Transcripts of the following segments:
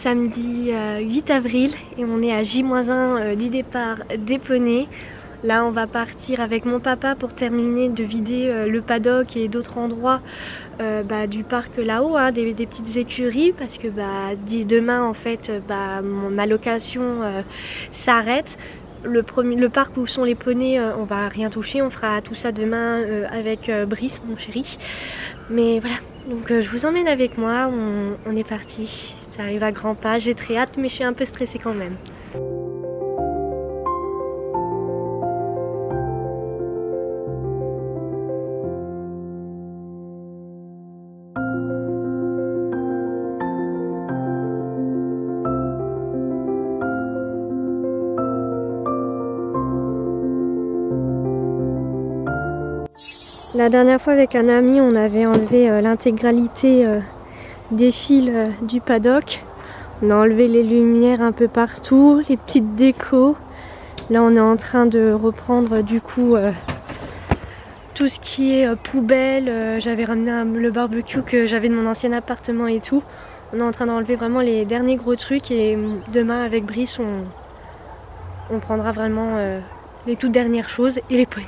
samedi 8 avril et on est à J-1 du départ des poneys. Là on va partir avec mon papa pour terminer de vider le paddock et d'autres endroits du parc là-haut, hein, des petites écuries, parce que demain en fait ma location s'arrête. Le parc où sont les poneys, on va rien toucher, on fera tout ça demain avec Brice, mon chéri. Mais voilà, donc je vous emmène avec moi, on est parti. Ça arrive à grands pas, j'ai très hâte mais je suis un peu stressée quand même. La dernière fois avec un ami, on avait enlevé l'intégralité des fils du paddock. On a enlevé les lumières un peu partout, les petites décos. Là on est en train de reprendre du coup tout ce qui est poubelle. J'avais ramené le barbecue que j'avais de mon ancien appartement et tout. On est en train d'enlever vraiment les derniers gros trucs et demain avec Brice on prendra vraiment les toutes dernières choses et les poneys.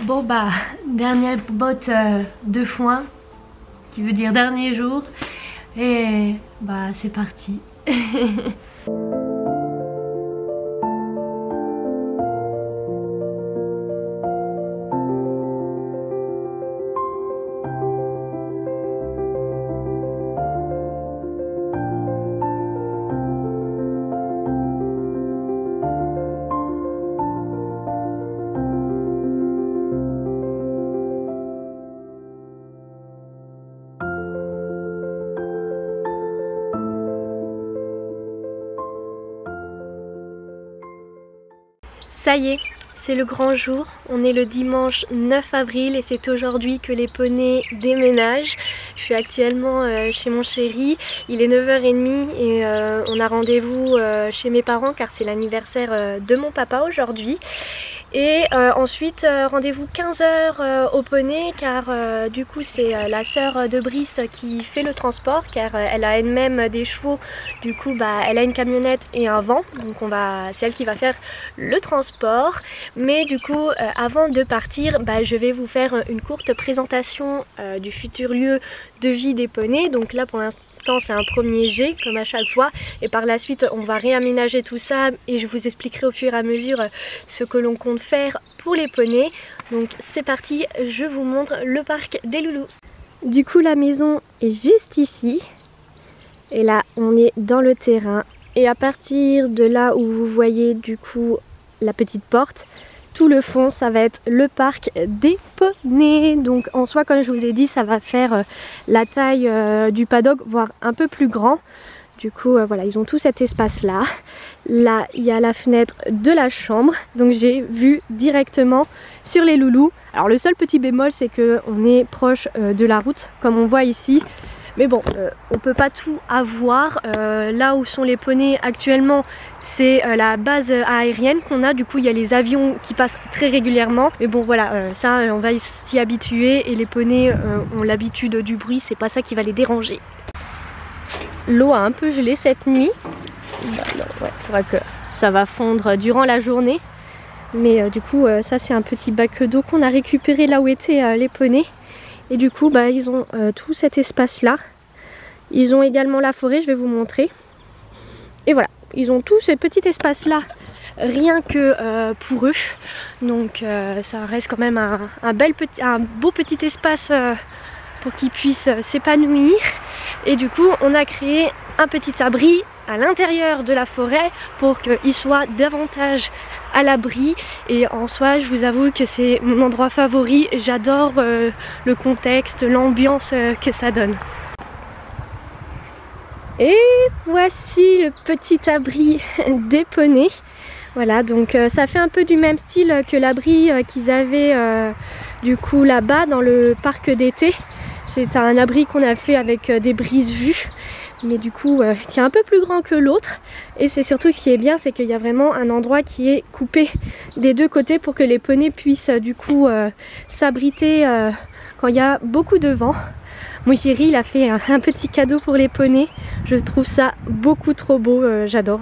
Bon dernière botte de foin, qui veut dire dernier jour, et c'est parti. Ça y est, c'est le grand jour, on est le dimanche 9 avril et c'est aujourd'hui que les poneys déménagent. Je suis actuellement chez mon chéri, il est 9h30 et on a rendez-vous chez mes parents car c'est l'anniversaire de mon papa aujourd'hui. Et ensuite rendez-vous 15h au poney car du coup c'est la sœur de Brice qui fait le transport car elle a elle-même des chevaux, du coup elle a une camionnette et un van, donc c'est elle qui va faire le transport. Mais du coup avant de partir je vais vous faire une courte présentation du futur lieu de vie des poneys. Donc là pour l'instant c'est un premier jet comme à chaque fois et par la suite on va réaménager tout ça et je vous expliquerai au fur et à mesure ce que l'on compte faire pour les poneys. Donc c'est parti, je vous montre le parc des loulous. Du coup la maison est juste ici et là on est dans le terrain et à partir de là où vous voyez du coup la petite porte, tout le fond ça va être le parc des poneys. Donc en soi comme je vous ai dit ça va faire la taille du paddock voire un peu plus grand. Du coup voilà, ils ont tout cet espace là. Là il y a la fenêtre de la chambre, donc j'ai vu directement sur les loulous. Alors le seul petit bémol c'est que on est proche de la route comme on voit ici. Mais bon, on peut pas tout avoir. Là où sont les poneys actuellement, c'est la base aérienne qu'on a. Du coup, il y a les avions qui passent très régulièrement. Mais bon, voilà, ça, on va s'y habituer. Et les poneys ont l'habitude du bruit. C'est pas ça qui va les déranger. L'eau a un peu gelé cette nuit. Il faudra que ça va fondre durant la journée. Mais du coup, ça, c'est un petit bac d'eau qu'on a récupéré là où étaient les poneys. Et du coup ils ont tout cet espace là. Ils ont également la forêt, je vais vous montrer. Et voilà, ils ont tout ce petit espace là rien que pour eux. Donc ça reste quand même un beau petit espace pour qu'ils puissent s'épanouir. Et du coup on a créé un petit abri à l'intérieur de la forêt pour qu'ils soient davantage à l'abri. Et en soi je vous avoue que c'est mon endroit favori. J'adore le contexte, l'ambiance que ça donne. Et voici le petit abri des poneys. Voilà, donc ça fait un peu du même style que l'abri qu'ils avaient du coup là-bas dans le parc d'été. C'est un abri qu'on a fait avec des brises-vues, mais du coup qui est un peu plus grand que l'autre. Et c'est surtout ce qui est bien, c'est qu'il y a vraiment un endroit qui est coupé des deux côtés pour que les poneys puissent du coup s'abriter quand il y a beaucoup de vent. Mon chéri il a fait un petit cadeau pour les poneys. Je trouve ça beaucoup trop beau, j'adore,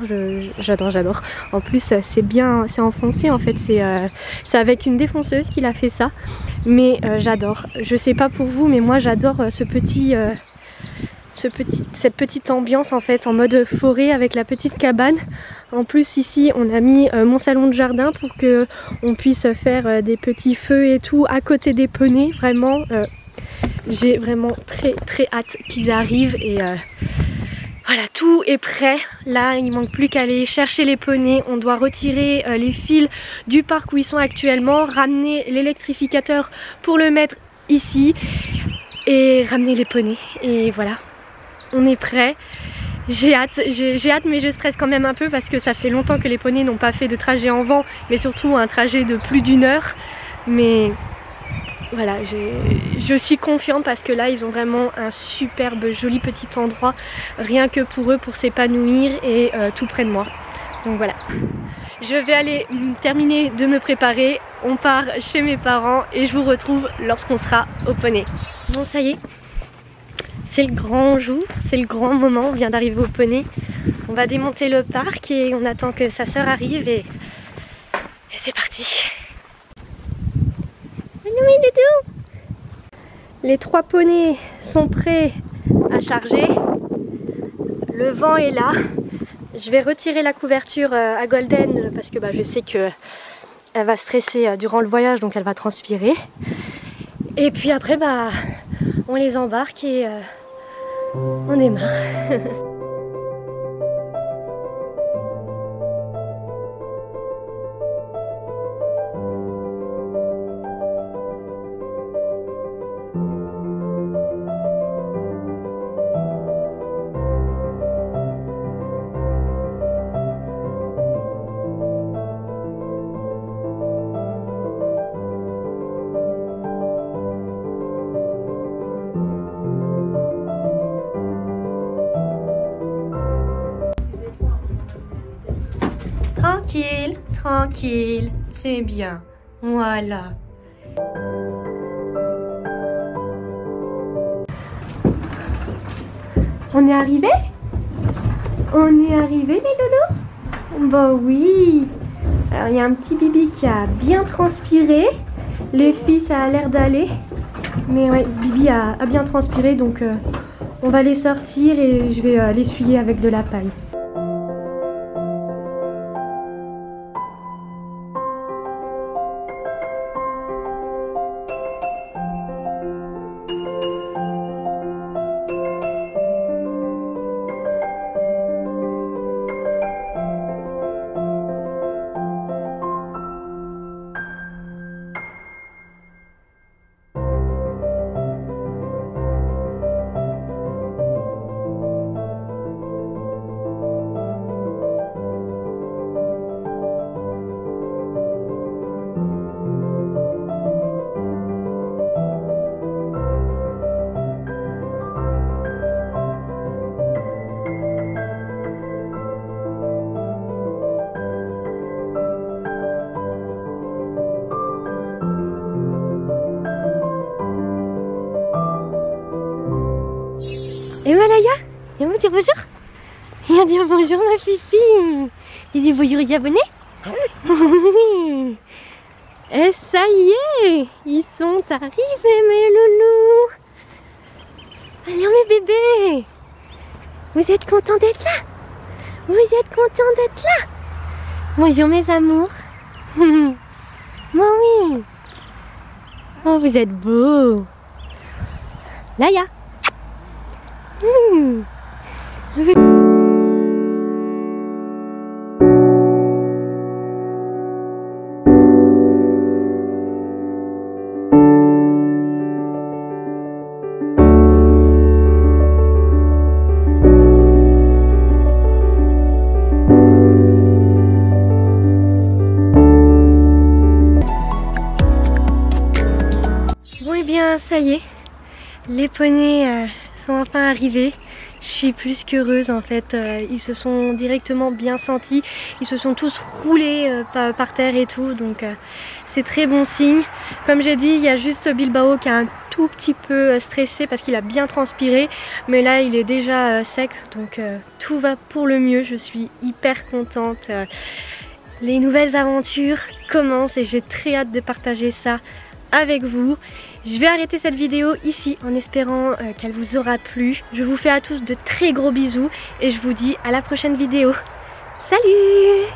j'adore. En plus c'est bien, c'est enfoncé en fait, c'est avec une défonceuse qu'il a fait ça. Mais j'adore, je sais pas pour vous mais moi j'adore cette petite ambiance en fait en mode forêt avec la petite cabane. En plus ici on a mis mon salon de jardin pour que on puisse faire des petits feux et tout à côté des poneys. Vraiment j'ai vraiment très hâte qu'ils arrivent et voilà, tout est prêt. Là il manque plus qu'à aller chercher les poneys. On doit retirer les fils du parc où ils sont actuellement, ramener l'électrificateur pour le mettre ici et ramener les poneys. Et voilà, on est prêt. J'ai hâte mais je stresse quand même un peu parce que ça fait longtemps que les poneys n'ont pas fait de trajet en vent, mais surtout un trajet de plus d'1 heure. Mais voilà, je suis confiante parce que là ils ont vraiment un superbe joli petit endroit rien que pour eux pour s'épanouir et tout près de moi. Donc voilà, je vais aller terminer de me préparer, on part chez mes parents et je vous retrouve lorsqu'on sera au poney. Bon ça y est, c'est le grand jour, c'est le grand moment, on vient d'arriver au poney. On va démonter le parc et on attend que sa sœur arrive et c'est parti. Les 3 poneys sont prêts à charger. Le vent est là. Je vais retirer la couverture à Golden parce que je sais qu'elle va stresser durant le voyage, donc elle va transpirer. Et puis après on les embarque et on démarre. Tranquille, tranquille, c'est bien. Voilà. On est arrivé? On est arrivé les loulous? Bah oui. Alors il y a un petit Bibi qui a bien transpiré. Les filles ça a l'air d'aller. Mais ouais, Bibi a bien transpiré donc on va les sortir et je vais l'essuyer avec de la paille. Et Malaya, viens me dire bonjour. Viens dire bonjour ma fifi. Tu dis bonjour aux abonnés. Et ça y est, ils sont arrivés mes loulous. Allez mes bébés. Vous êtes contents d'être là? Vous êtes contents d'être là? Bonjour mes amours. Moi oui. Oh vous êtes beaux. Laya. Bon et bien ça y est, Les poneys sont enfin arrivés. Je suis plus qu'heureuse en fait. Ils se sont directement bien sentis. Ils se sont tous roulés par terre et tout. Donc c'est très bon signe. Comme j'ai dit, il y a juste Bilbao qui a un tout petit peu stressé parce qu'il a bien transpiré. Mais là, il est déjà sec. Donc tout va pour le mieux. Je suis hyper contente. Les nouvelles aventures commencent et j'ai très hâte de partager ça avec vous. Je vais arrêter cette vidéo ici en espérant qu'elle vous aura plu. Je vous fais à tous de très gros bisous et je vous dis à la prochaine vidéo. Salut!